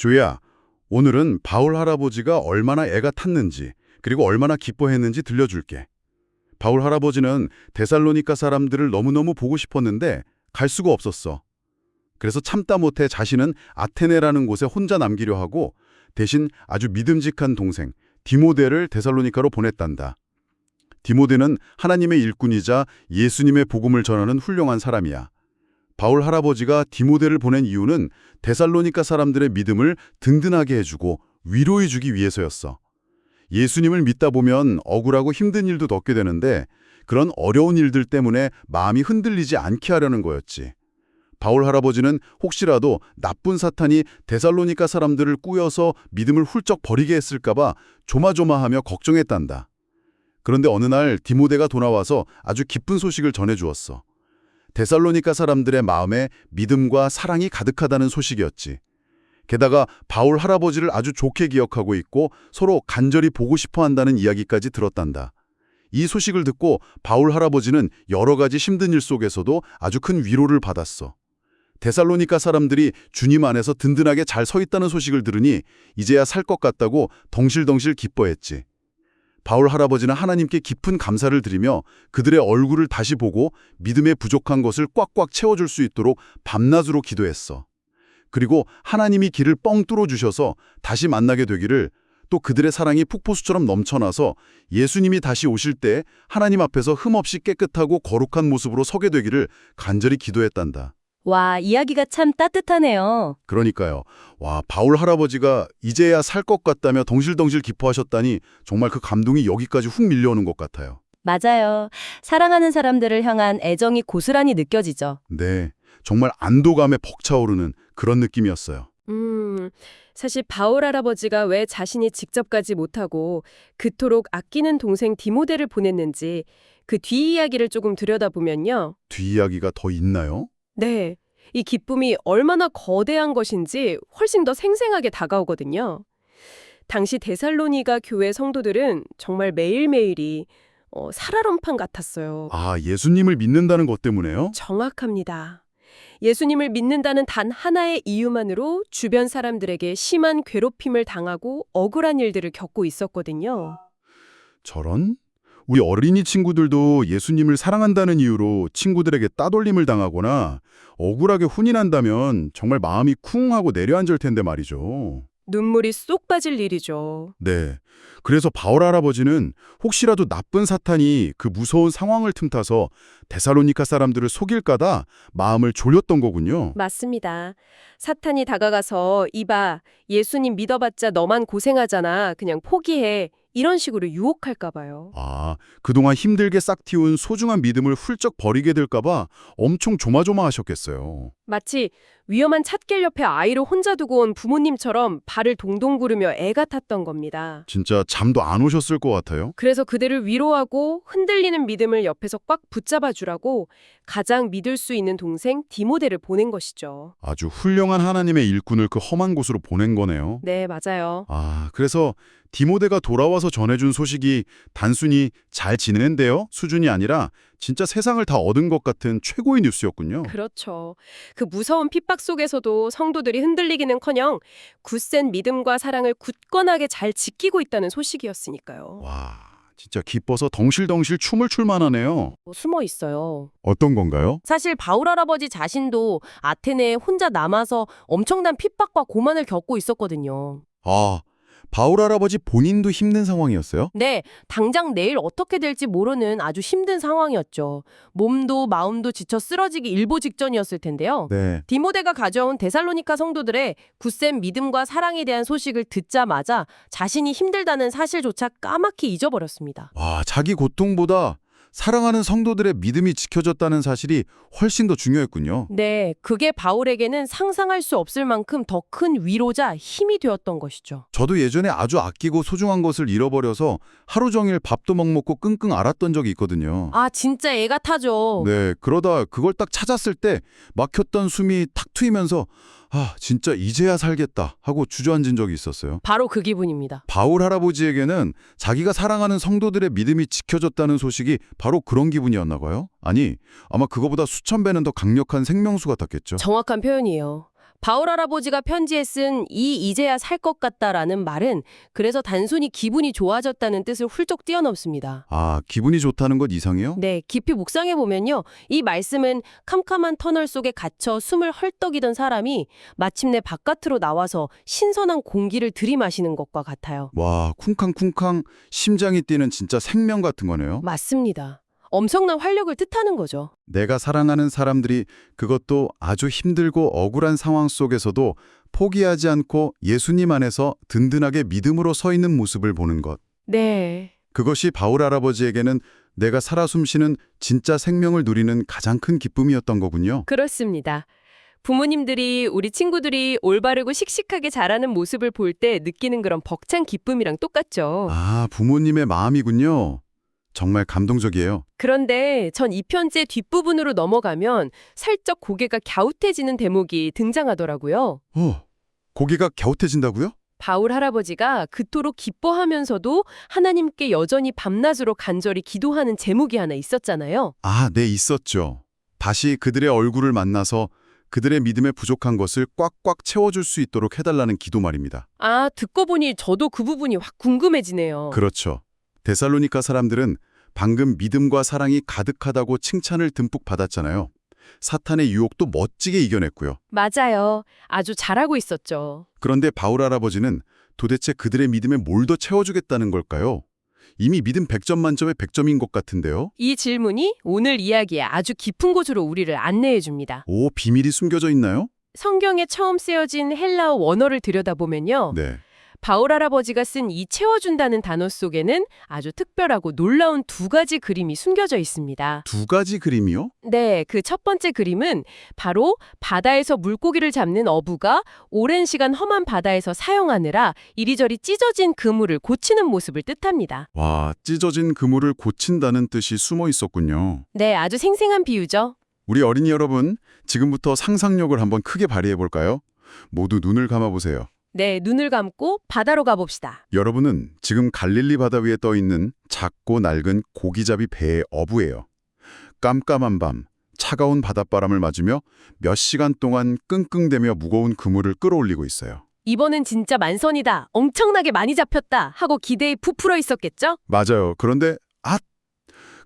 조야, 오늘은 바울 할아버지가 얼마나 애가 탔는지 그리고 얼마나 기뻐했는지 들려줄게. 바울 할아버지는 데살로니가 사람들을 너무너무 보고 싶었는데 갈 수가 없었어. 그래서 참다 못해 자신은 아테네라는 곳에 혼자 남기려 하고 대신 아주 믿음직한 동생 디모데를 데살로니가로 보냈단다. 디모데는 하나님의 일꾼이자 예수님의 복음을 전하는 훌륭한 사람이야. 바울 할아버지가 디모데를 보낸 이유는 데살로니가 사람들의 믿음을 든든하게 해주고 위로해주기 위해서였어. 예수님을 믿다 보면 억울하고 힘든 일도 겪게 되는데 그런 어려운 일들 때문에 마음이 흔들리지 않게 하려는 거였지. 바울 할아버지는 혹시라도 나쁜 사탄이 데살로니가 사람들을 꾸여서 믿음을 훌쩍 버리게 했을까 봐 조마조마하며 걱정했단다. 그런데 어느 날 디모데가 돌아와서 아주 기쁜 소식을 전해주었어. 데살로니가 사람들의 마음에 믿음과 사랑이 가득하다는 소식이었지. 게다가 바울 할아버지를 아주 좋게 기억하고 있고 서로 간절히 보고 싶어 한다는 이야기까지 들었단다. 이 소식을 듣고 바울 할아버지는 여러 가지 힘든 일 속에서도 아주 큰 위로를 받았어. 데살로니가 사람들이 주님 안에서 든든하게 잘 서 있다는 소식을 들으니 이제야 살 것 같다고 덩실덩실 기뻐했지. 바울 할아버지는 하나님께 깊은 감사를 드리며 그들의 얼굴을 다시 보고 믿음의 부족한 것을 꽉꽉 채워줄 수 있도록 밤낮으로 기도했어. 그리고 하나님이 길을 뻥 뚫어주셔서 다시 만나게 되기를, 또 그들의 사랑이 폭포수처럼 넘쳐나서 예수님이 다시 오실 때 하나님 앞에서 흠없이 깨끗하고 거룩한 모습으로 서게 되기를 간절히 기도했단다. 와, 이야기가 참 따뜻하네요. 그러니까요. 와, 바울 할아버지가 이제야 살 것 같다며 덩실덩실 기뻐하셨다니 정말 그 감동이 여기까지 훅 밀려오는 것 같아요. 맞아요. 사랑하는 사람들을 향한 애정이 고스란히 느껴지죠. 네, 정말 안도감에 벅차오르는 그런 느낌이었어요. 사실 바울 할아버지가 왜 자신이 직접 가지 못하고 그토록 아끼는 동생 디모데를 보냈는지 그 뒷이야기를 조금 들여다보면요. 뒷이야기가 더 있나요? 네, 이 기쁨이 얼마나 거대한 것인지 훨씬 더 생생하게 다가오거든요. 당시 데살로니가 교회 성도들은 정말 매일매일이 살얼음판 같았어요. 아, 예수님을 믿는다는 것 때문에요? 정확합니다. 예수님을 믿는다는 단 하나의 이유만으로 주변 사람들에게 심한 괴롭힘을 당하고 억울한 일들을 겪고 있었거든요. 저런? 우리 어린이 친구들도 예수님을 사랑한다는 이유로 친구들에게 따돌림을 당하거나 억울하게 혼인한다면 정말 마음이 쿵 하고 내려앉을 텐데 말이죠. 눈물이 쏙 빠질 일이죠. 네. 그래서 바울 할아버지는 혹시라도 나쁜 사탄이 그 무서운 상황을 틈타서 데살로니가 사람들을 속일까다 마음을 졸였던 거군요. 맞습니다. 사탄이 다가가서 이봐, 예수님 믿어봤자 너만 고생하잖아. 그냥 포기해. 이런 식으로 유혹할까 봐요. 아, 그동안 힘들게 싹틔운 소중한 믿음을 훌쩍 버리게 될까봐 엄청 조마조마하셨겠어요. 마치 위험한 찻길 옆에 아이를 혼자 두고 온 부모님처럼 발을 동동 구르며 애가 탔던 겁니다. 진짜 잠도 안 오셨을 것 같아요. 그래서 그들을 위로하고 흔들리는 믿음을 옆에서 꽉 붙잡아 주라고 가장 믿을 수 있는 동생 디모데를 보낸 것이죠. 아주 훌륭한 하나님의 일꾼을 그 험한 곳으로 보낸 거네요. 네, 맞아요. 아, 그래서 디모데가 돌아와서 전해준 소식이 단순히 잘 지낸대요 수준이 아니라 진짜 세상을 다 얻은 것 같은 최고의 뉴스였군요. 그렇죠. 그 무서운 핍박 속에서도 성도들이 흔들리기는커녕 굳센 믿음과 사랑을 굳건하게 잘 지키고 있다는 소식이었으니까요. 와, 진짜 기뻐서 덩실덩실 춤을 출 만하네요. 숨어 있어요. 어떤 건가요? 사실 바울 할아버지 자신도 아테네에 혼자 남아서 엄청난 핍박과 고난을 겪고 있었거든요. 아, 바울 할아버지 본인도 힘든 상황이었어요? 네, 당장 내일 어떻게 될지 모르는 아주 힘든 상황이었죠. 몸도 마음도 지쳐 쓰러지기 일보 직전이었을 텐데요. 네. 디모데가 가져온 데살로니가 성도들의 굳센 믿음과 사랑에 대한 소식을 듣자마자 자신이 힘들다는 사실조차 까맣게 잊어버렸습니다. 와, 자기 고통보다 사랑하는 성도들의 믿음이 지켜졌다는 사실이 훨씬 더 중요했군요. 네, 그게 바울에게는 상상할 수 없을 만큼 더 큰 위로자 힘이 되었던 것이죠. 저도 예전에 아주 아끼고 소중한 것을 잃어버려서 하루 종일 밥도 못 먹고 끙끙 앓았던 적이 있거든요. 아, 진짜 애가 타죠. 네, 그러다 그걸 딱 찾았을 때 막혔던 숨이 탁 트이면서 아, 진짜 이제야 살겠다 하고 주저앉은 적이 있었어요. 바로 그 기분입니다. 바울 할아버지에게는 자기가 사랑하는 성도들의 믿음이 지켜졌다는 소식이 바로 그런 기분이었나 봐요. 아니, 아마 그거보다 수천 배는 더 강력한 생명수 같았겠죠. 정확한 표현이에요. 바울 할아버지가 편지에 쓴 이 이제야 살 것 같다라는 말은 그래서 단순히 기분이 좋아졌다는 뜻을 훌쩍 뛰어넘습니다. 아, 기분이 좋다는 것 이상해요? 네, 깊이 묵상해 보면요. 이 말씀은 캄캄한 터널 속에 갇혀 숨을 헐떡이던 사람이 마침내 바깥으로 나와서 신선한 공기를 들이마시는 것과 같아요. 와, 쿵쾅쿵쾅 심장이 뛰는 진짜 생명 같은 거네요. 맞습니다. 엄청난 활력을 뜻하는 거죠. 내가 사랑하는 사람들이 그것도 아주 힘들고 억울한 상황 속에서도 포기하지 않고 예수님 안에서 든든하게 믿음으로 서 있는 모습을 보는 것. 네. 그것이 바울 할아버지에게는 내가 살아 숨쉬는 진짜 생명을 누리는 가장 큰 기쁨이었던 거군요. 그렇습니다. 부모님들이 우리 친구들이 올바르고 씩씩하게 자라는 모습을 볼 때 느끼는 그런 벅찬 기쁨이랑 똑같죠. 아, 부모님의 마음이군요. 정말 감동적이에요. 그런데 전 이 편지의 뒷부분으로 넘어가면 살짝 고개가 갸웃해지는 대목이 등장하더라고요. 고개가 갸웃해진다고요? 바울 할아버지가 그토록 기뻐하면서도 하나님께 여전히 밤낮으로 간절히 기도하는 제목이 하나 있었잖아요. 아, 네, 있었죠. 다시 그들의 얼굴을 만나서 그들의 믿음에 부족한 것을 꽉꽉 채워줄 수 있도록 해달라는 기도 말입니다. 아, 듣고 보니 저도 그 부분이 확 궁금해지네요. 그렇죠. 데살로니가 사람들은 방금 믿음과 사랑이 가득하다고 칭찬을 듬뿍 받았잖아요. 사탄의 유혹도 멋지게 이겨냈고요. 맞아요. 아주 잘하고 있었죠. 그런데 바울 할아버지는 도대체 그들의 믿음에 뭘 더 채워주겠다는 걸까요? 이미 믿음 100점 만점에 100점인 것 같은데요? 이 질문이 오늘 이야기의 아주 깊은 곳으로 우리를 안내해 줍니다. 오, 비밀이 숨겨져 있나요? 성경에 처음 쓰여진 헬라어 원어를 들여다보면요. 네. 바울 할아버지가 쓴 이 채워준다는 단어 속에는 아주 특별하고 놀라운 두 가지 그림이 숨겨져 있습니다. 두 가지 그림이요? 네, 그 첫 번째 그림은 바로 바다에서 물고기를 잡는 어부가 오랜 시간 험한 바다에서 사용하느라 이리저리 찢어진 그물을 고치는 모습을 뜻합니다. 와, 찢어진 그물을 고친다는 뜻이 숨어 있었군요. 네, 아주 생생한 비유죠. 우리 어린이 여러분, 지금부터 상상력을 한번 크게 발휘해 볼까요? 모두 눈을 감아보세요. 네, 눈을 감고 바다로 가봅시다. 여러분은 지금 갈릴리 바다 위에 떠 있는 작고 낡은 고기잡이 배의 어부예요. 깜깜한 밤, 차가운 바닷바람을 맞으며 몇 시간 동안 끙끙대며 무거운 그물을 끌어올리고 있어요. 이번엔 진짜 만선이다. 엄청나게 많이 잡혔다. 하고 기대에 부풀어 있었겠죠? 맞아요. 그런데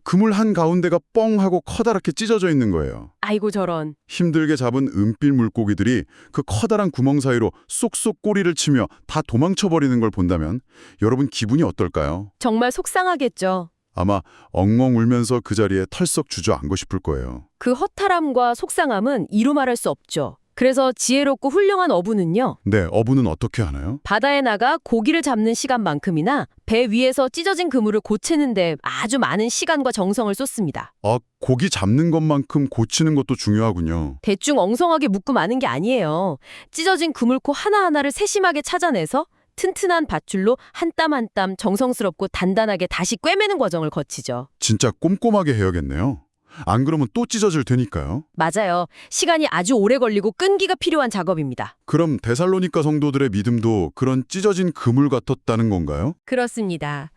그물 한가운데가 뻥 하고 커다랗게 찢어져 있는 거예요. 아이고 저런. 힘들게 잡은 은빛 물고기들이 그 커다란 구멍 사이로 쏙쏙 꼬리를 치며 다 도망쳐버리는 걸 본다면 여러분 기분이 어떨까요? 정말 속상하겠죠. 아마 엉엉 울면서 그 자리에 털썩 주저앉고 싶을 거예요. 그 허탈함과 속상함은 이루 말할 수 없죠. 그래서 지혜롭고 훌륭한 어부는요. 네, 어부는 어떻게 하나요? 바다에 나가 고기를 잡는 시간만큼이나 배 위에서 찢어진 그물을 고치는데 아주 많은 시간과 정성을 쏟습니다. 고기 잡는 것만큼 고치는 것도 중요하군요. 대충 엉성하게 묶고 마는 게 아니에요. 찢어진 그물코 하나하나를 세심하게 찾아내서 튼튼한 밧줄로 한 땀 한 땀 정성스럽고 단단하게 다시 꿰매는 과정을 거치죠. 진짜 꼼꼼하게 해야겠네요. 안 그러면 또 찢어질 테니까요. 맞아요. 시간이 아주 오래 걸리고 끈기가 필요한 작업입니다. 그럼 데살로니가 성도들의 믿음도 그런 찢어진 그물 같았다는 건가요? 그렇습니다.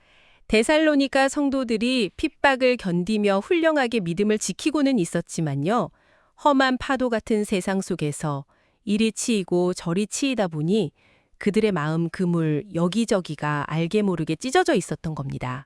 데살로니가 성도들이 핍박을 견디며 훌륭하게 믿음을 지키고는 있었지만요. 험한 파도 같은 세상 속에서 이리 치이고 저리 치이다 보니 그들의 마음 그물 여기저기가 알게 모르게 찢어져 있었던 겁니다.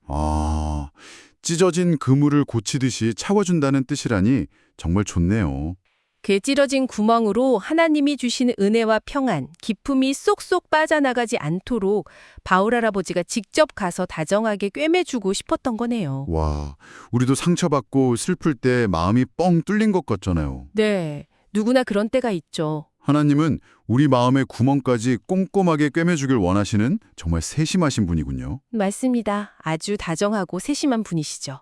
찢어진 그물을 고치듯이 채워준다는 뜻이라니 정말 좋네요. 그 찢어진 구멍으로 하나님이 주신 은혜와 평안, 기쁨이 쏙쏙 빠져나가지 않도록 바울 할아버지가 직접 가서 다정하게 꿰매주고 싶었던 거네요. 와, 우리도 상처받고 슬플 때 마음이 뻥 뚫린 것 같잖아요. 네, 누구나 그런 때가 있죠. 하나님은 우리 마음의 구멍까지 꼼꼼하게 꿰매주길 원하시는 정말 세심하신 분이군요. 맞습니다. 아주 다정하고 세심한 분이시죠.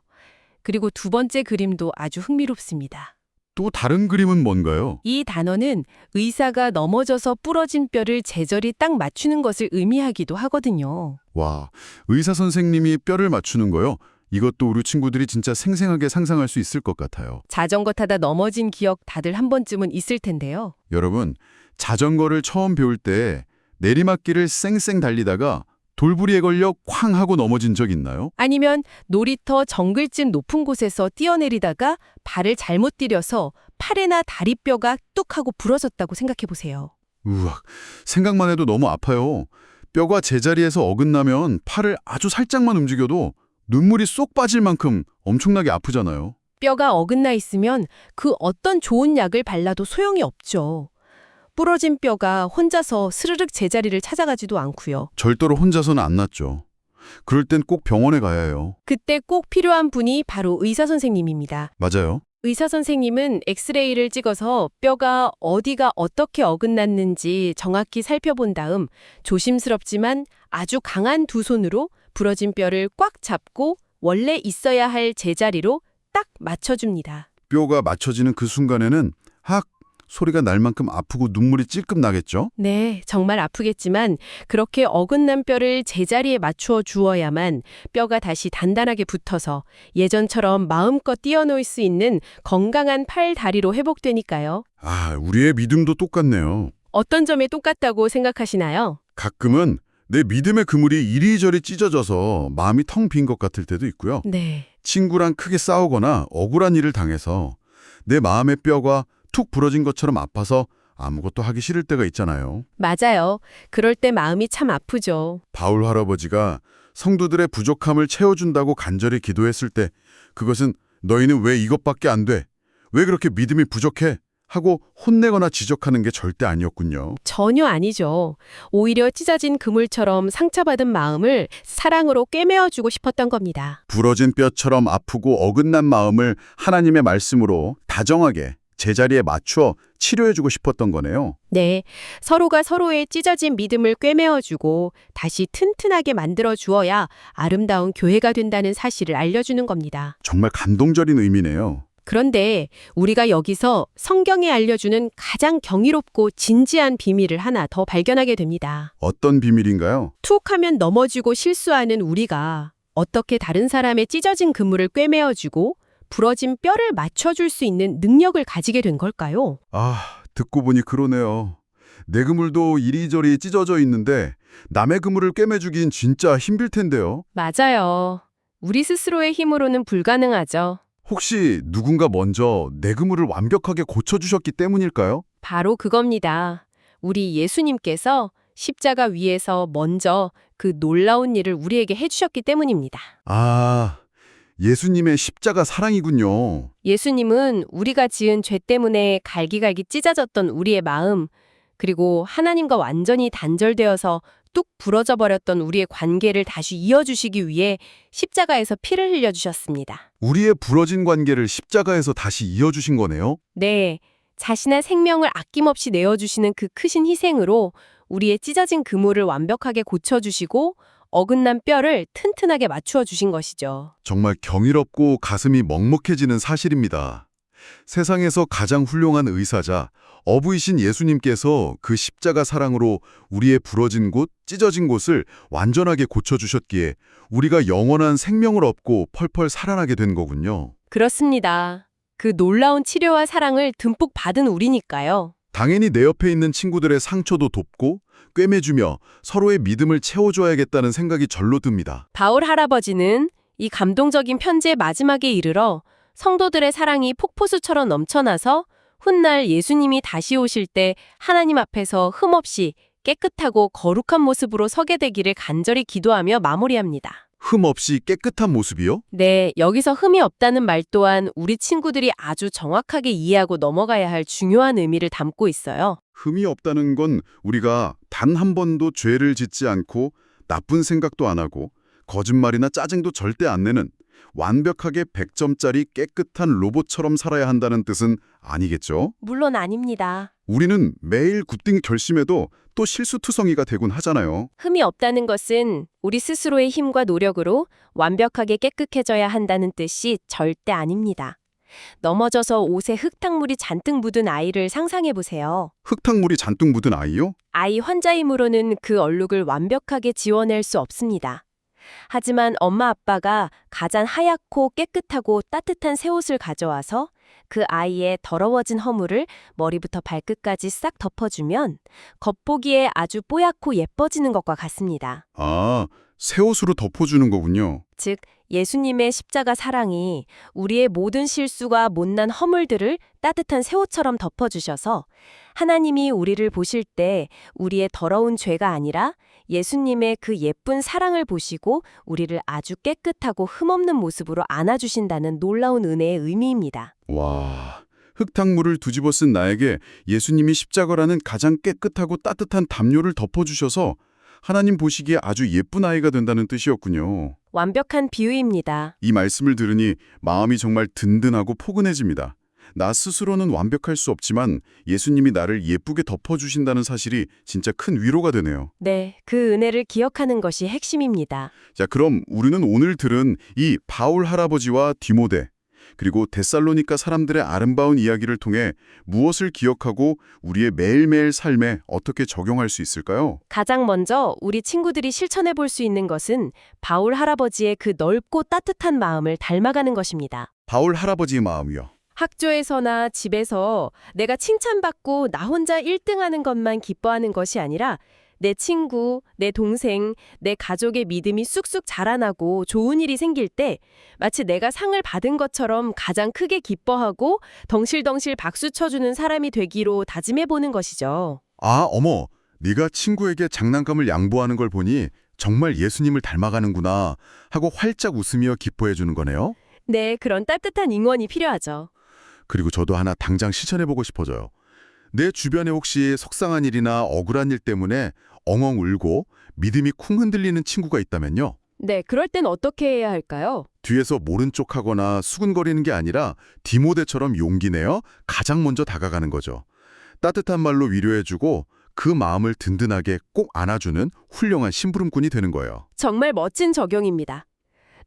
그리고 두 번째 그림도 아주 흥미롭습니다. 또 다른 그림은 뭔가요? 이 단어는 의사가 넘어져서 부러진 뼈를 제자리 딱 맞추는 것을 의미하기도 하거든요. 와, 의사 선생님이 뼈를 맞추는 거요? 이것도 우리 친구들이 진짜 생생하게 상상할 수 있을 것 같아요. 자전거 타다 넘어진 기억 다들 한 번쯤은 있을 텐데요. 여러분, 자전거를 처음 배울 때 내리막길을 쌩쌩 달리다가 돌부리에 걸려 쾅 하고 넘어진 적 있나요? 아니면 놀이터 정글쯤 높은 곳에서 뛰어내리다가 발을 잘못 디뎌서 팔이나 다리뼈가 뚝 하고 부러졌다고 생각해 보세요. 우악, 생각만 해도 너무 아파요. 뼈가 제자리에서 어긋나면 팔을 아주 살짝만 움직여도 눈물이 쏙 빠질 만큼 엄청나게 아프잖아요. 뼈가 어긋나 있으면 그 어떤 좋은 약을 발라도 소용이 없죠. 부러진 뼈가 혼자서 스르륵 제자리를 찾아가지도 않고요. 절대로 혼자서는 안 낫죠. 그럴 땐 꼭 병원에 가야 해요. 그때 꼭 필요한 분이 바로 의사 선생님입니다. 맞아요. 의사 선생님은 엑스레이를 찍어서 뼈가 어디가 어떻게 어긋났는지 정확히 살펴본 다음 조심스럽지만 아주 강한 두 손으로 부러진 뼈를 꽉 잡고 원래 있어야 할 제자리로 딱 맞춰줍니다. 뼈가 맞춰지는 그 순간에는 학 소리가 날 만큼 아프고 눈물이 찔끔 나겠죠? 네, 정말 아프겠지만 그렇게 어긋난 뼈를 제자리에 맞추어 주어야만 뼈가 다시 단단하게 붙어서 예전처럼 마음껏 뛰어놀 수 있는 건강한 팔, 다리로 회복되니까요. 아, 우리의 믿음도 똑같네요. 어떤 점이 똑같다고 생각하시나요? 가끔은 내 믿음의 그물이 이리저리 찢어져서 마음이 텅 빈 것 같을 때도 있고요. 네. 친구랑 크게 싸우거나 억울한 일을 당해서 내 마음의 뼈가 툭 부러진 것처럼 아파서 아무것도 하기 싫을 때가 있잖아요. 맞아요. 그럴 때 마음이 참 아프죠. 바울 할아버지가 성도들의 부족함을 채워준다고 간절히 기도했을 때 그것은 너희는 왜 이것밖에 안 돼? 왜 그렇게 믿음이 부족해? 하고 혼내거나 지적하는 게 절대 아니었군요. 전혀 아니죠. 오히려 찢어진 그물처럼 상처받은 마음을 사랑으로 꿰매어주고 싶었던 겁니다. 부러진 뼈처럼 아프고 어긋난 마음을 하나님의 말씀으로 다정하게 제자리에 맞추어 치료해주고 싶었던 거네요. 네, 서로가 서로의 찢어진 믿음을 꿰매어주고 다시 튼튼하게 만들어 주어야 아름다운 교회가 된다는 사실을 알려주는 겁니다. 정말 감동적인 의미네요. 그런데 우리가 여기서 성경이 알려주는 가장 경이롭고 진지한 비밀을 하나 더 발견하게 됩니다. 어떤 비밀인가요? 툭 하면 넘어지고 실수하는 우리가 어떻게 다른 사람의 찢어진 그물을 꿰매어주고 부러진 뼈를 맞춰줄 수 있는 능력을 가지게 된 걸까요? 아, 듣고 보니 그러네요. 내 그물도 이리저리 찢어져 있는데 남의 그물을 꿰매주긴 진짜 힘들 텐데요. 맞아요. 우리 스스로의 힘으로는 불가능하죠. 혹시 누군가 먼저 내 그물을 완벽하게 고쳐주셨기 때문일까요? 바로 그겁니다. 우리 예수님께서 십자가 위에서 먼저 그 놀라운 일을 우리에게 해주셨기 때문입니다. 아, 예수님의 십자가 사랑이군요. 예수님은 우리가 지은 죄 때문에 갈기갈기 찢어졌던 우리의 마음, 그리고 하나님과 완전히 단절되어서 뚝 부러져 버렸던 우리의 관계를 다시 이어주시기 위해 십자가에서 피를 흘려주셨습니다. 우리의 부러진 관계를 십자가에서 다시 이어주신 거네요. 네, 자신의 생명을 아낌없이 내어주시는 그 크신 희생으로 우리의 찢어진 그물을 완벽하게 고쳐주시고 어긋난 뼈를 튼튼하게 맞추어 주신 것이죠. 정말 경이롭고 가슴이 먹먹해지는 사실입니다. 세상에서 가장 훌륭한 의사자, 어부이신 예수님께서 그 십자가 사랑으로 우리의 부러진 곳, 찢어진 곳을 완전하게 고쳐주셨기에 우리가 영원한 생명을 얻고 펄펄 살아나게 된 거군요. 그렇습니다. 그 놀라운 치료와 사랑을 듬뿍 받은 우리니까요. 당연히 내 옆에 있는 친구들의 상처도 돕고 꿰매주며 서로의 믿음을 채워줘야겠다는 생각이 절로 듭니다. 바울 할아버지는 이 감동적인 편지의 마지막에 이르러 성도들의 사랑이 폭포수처럼 넘쳐나서 훗날 예수님이 다시 오실 때 하나님 앞에서 흠없이 깨끗하고 거룩한 모습으로 서게 되기를 간절히 기도하며 마무리합니다. 흠 없이 깨끗한 모습이요? 네, 여기서 흠이 없다는 말 또한 우리 친구들이 아주 정확하게 이해하고 넘어가야 할 중요한 의미를 담고 있어요. 흠이 없다는 건 우리가 단 한 번도 죄를 짓지 않고 나쁜 생각도 안 하고 거짓말이나 짜증도 절대 안 내는 완벽하게 100점짜리 깨끗한 로봇처럼 살아야 한다는 뜻은 아니겠죠? 물론 아닙니다. 우리는 매일 굿딩 결심해도 또 실수투성이가 되곤 하잖아요. 흠이 없다는 것은 우리 스스로의 힘과 노력으로 완벽하게 깨끗해져야 한다는 뜻이 절대 아닙니다. 넘어져서 옷에 흙탕물이 잔뜩 묻은 아이를 상상해 보세요. 흙탕물이 잔뜩 묻은 아이요? 아이 혼자 힘으로는 그 얼룩을 완벽하게 지워낼 수 없습니다. 하지만 엄마 아빠가 가장 하얗고 깨끗하고 따뜻한 새 옷을 가져와서 그 아이의 더러워진 허물을 머리부터 발끝까지 싹 덮어주면 겉보기에 아주 뽀얗고 예뻐지는 것과 같습니다. 아, 새 옷으로 덮어주는 거군요. 즉, 예수님의 십자가 사랑이 우리의 모든 실수가 못난 허물들을 따뜻한 새옷처럼 덮어주셔서 하나님이 우리를 보실 때 우리의 더러운 죄가 아니라 예수님의 그 예쁜 사랑을 보시고 우리를 아주 깨끗하고 흠없는 모습으로 안아주신다는 놀라운 은혜의 의미입니다. 와, 흙탕물을 뒤집어 쓴 나에게 예수님이 십자가라는 가장 깨끗하고 따뜻한 담요를 덮어주셔서 하나님 보시기에 아주 예쁜 아이가 된다는 뜻이었군요. 완벽한 비유입니다. 이 말씀을 들으니 마음이 정말 든든하고 포근해집니다. 나 스스로는 완벽할 수 없지만 예수님이 나를 예쁘게 덮어주신다는 사실이 진짜 큰 위로가 되네요. 네, 그 은혜를 기억하는 것이 핵심입니다. 자, 그럼 우리는 오늘 들은 이 바울 할아버지와 디모데, 그리고 데살로니가 사람들의 아름다운 이야기를 통해 무엇을 기억하고 우리의 매일매일 삶에 어떻게 적용할 수 있을까요? 가장 먼저 우리 친구들이 실천해 볼 수 있는 것은 바울 할아버지의 그 넓고 따뜻한 마음을 닮아가는 것입니다. 바울 할아버지의 마음이요. 학교에서나 집에서 내가 칭찬받고 나 혼자 1등하는 것만 기뻐하는 것이 아니라 내 친구, 내 동생, 내 가족의 믿음이 쑥쑥 자라나고 좋은 일이 생길 때 마치 내가 상을 받은 것처럼 가장 크게 기뻐하고 덩실덩실 박수 쳐주는 사람이 되기로 다짐해보는 것이죠. 아, 어머, 네가 친구에게 장난감을 양보하는 걸 보니 정말 예수님을 닮아가는구나 하고 활짝 웃으며 기뻐해 주는 거네요. 네, 그런 따뜻한 응원이 필요하죠. 그리고 저도 하나 당장 실천해보고 싶어져요. 내 주변에 혹시 속상한 일이나 억울한 일 때문에 엉엉 울고 믿음이 쿵 흔들리는 친구가 있다면요. 네, 그럴 땐 어떻게 해야 할까요? 뒤에서 모른 척하거나 수근거리는 게 아니라 디모데처럼 용기 내어 가장 먼저 다가가는 거죠. 따뜻한 말로 위로해주고 그 마음을 든든하게 꼭 안아주는 훌륭한 심부름꾼이 되는 거예요. 정말 멋진 적용입니다.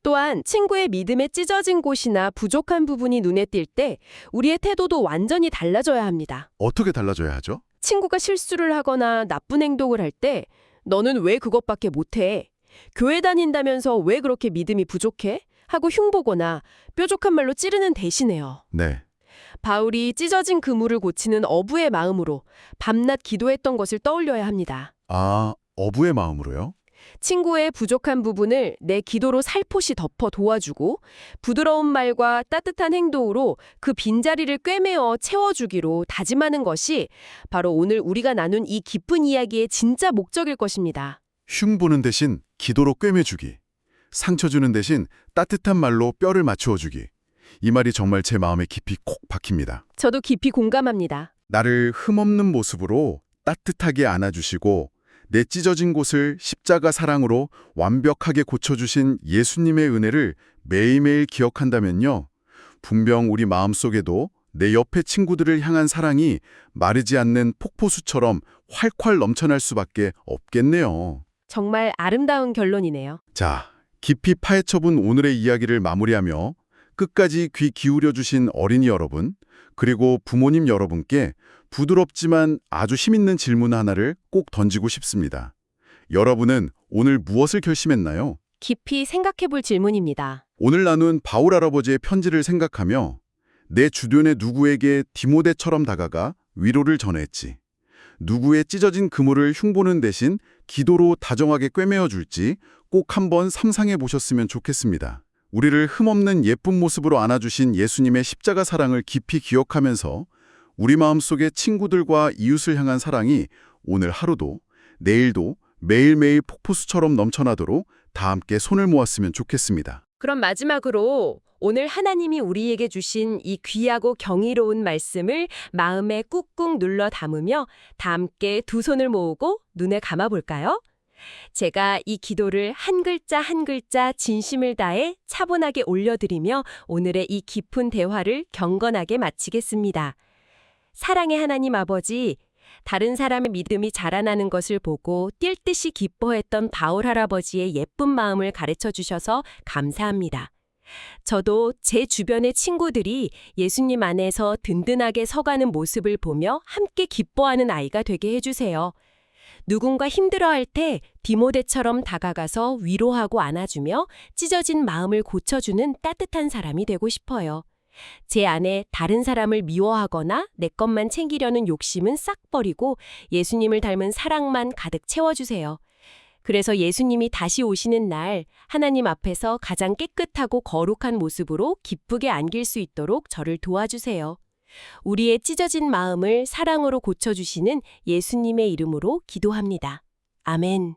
또한 친구의 믿음에 찢어진 곳이나 부족한 부분이 눈에 띌 때 우리의 태도도 완전히 달라져야 합니다. 어떻게 달라져야 하죠? 친구가 실수를 하거나 나쁜 행동을 할 때 너는 왜 그것밖에 못해? 교회 다닌다면서 왜 그렇게 믿음이 부족해? 하고 흉보거나 뾰족한 말로 찌르는 대신에요. 네. 바울이 찢어진 그물을 고치는 어부의 마음으로 밤낮 기도했던 것을 떠올려야 합니다. 아, 어부의 마음으로요? 친구의 부족한 부분을 내 기도로 살포시 덮어 도와주고 부드러운 말과 따뜻한 행동으로 그 빈자리를 꿰매어 채워주기로 다짐하는 것이 바로 오늘 우리가 나눈 이 기쁜 이야기의 진짜 목적일 것입니다. 흉보는 대신 기도로 꿰매주기. 상처 주는 대신 따뜻한 말로 뼈를 맞추어주기. 이 말이 정말 제 마음에 깊이 콕 박힙니다. 저도 깊이 공감합니다. 나를 흠없는 모습으로 따뜻하게 안아주시고 내 찢어진 곳을 십자가 사랑으로 완벽하게 고쳐주신 예수님의 은혜를 매일매일 기억한다면요. 분명 우리 마음속에도 내 옆의 친구들을 향한 사랑이 마르지 않는 폭포수처럼 활활 넘쳐날 수밖에 없겠네요. 정말 아름다운 결론이네요. 자, 깊이 파헤쳐본 오늘의 이야기를 마무리하며 끝까지 귀 기울여주신 어린이 여러분, 그리고 부모님 여러분께 부드럽지만 아주 힘있는 질문 하나를 꼭 던지고 싶습니다. 여러분은 오늘 무엇을 결심했나요? 깊이 생각해 볼 질문입니다. 오늘 나눈 바울 할아버지의 편지를 생각하며 내 주변의 누구에게 디모데처럼 다가가 위로를 전했지. 누구의 찢어진 그물을 흉보는 대신 기도로 다정하게 꿰매어 줄지 꼭 한번 상상해 보셨으면 좋겠습니다. 우리를 흠없는 예쁜 모습으로 안아주신 예수님의 십자가 사랑을 깊이 기억하면서 우리 마음속의 친구들과 이웃을 향한 사랑이 오늘 하루도 내일도 매일매일 폭포수처럼 넘쳐나도록 다 함께 손을 모았으면 좋겠습니다. 그럼 마지막으로 오늘 하나님이 우리에게 주신 이 귀하고 경이로운 말씀을 마음에 꾹꾹 눌러 담으며 다 함께 두 손을 모으고 눈을 감아볼까요? 제가 이 기도를 한 글자 한 글자 진심을 다해 차분하게 올려드리며 오늘의 이 깊은 대화를 경건하게 마치겠습니다. 사랑의 하나님 아버지, 다른 사람의 믿음이 자라나는 것을 보고 뛸 듯이 기뻐했던 바울 할아버지의 예쁜 마음을 가르쳐 주셔서 감사합니다. 저도 제 주변의 친구들이 예수님 안에서 든든하게 서가는 모습을 보며 함께 기뻐하는 아이가 되게 해주세요. 누군가 힘들어할 때 디모데처럼 다가가서 위로하고 안아주며 찢어진 마음을 고쳐주는 따뜻한 사람이 되고 싶어요. 제 안에 다른 사람을 미워하거나 내 것만 챙기려는 욕심은 싹 버리고 예수님을 닮은 사랑만 가득 채워주세요. 그래서 예수님이 다시 오시는 날 하나님 앞에서 가장 깨끗하고 거룩한 모습으로 기쁘게 안길 수 있도록 저를 도와주세요. 우리의 찢어진 마음을 사랑으로 고쳐주시는 예수님의 이름으로 기도합니다. 아멘.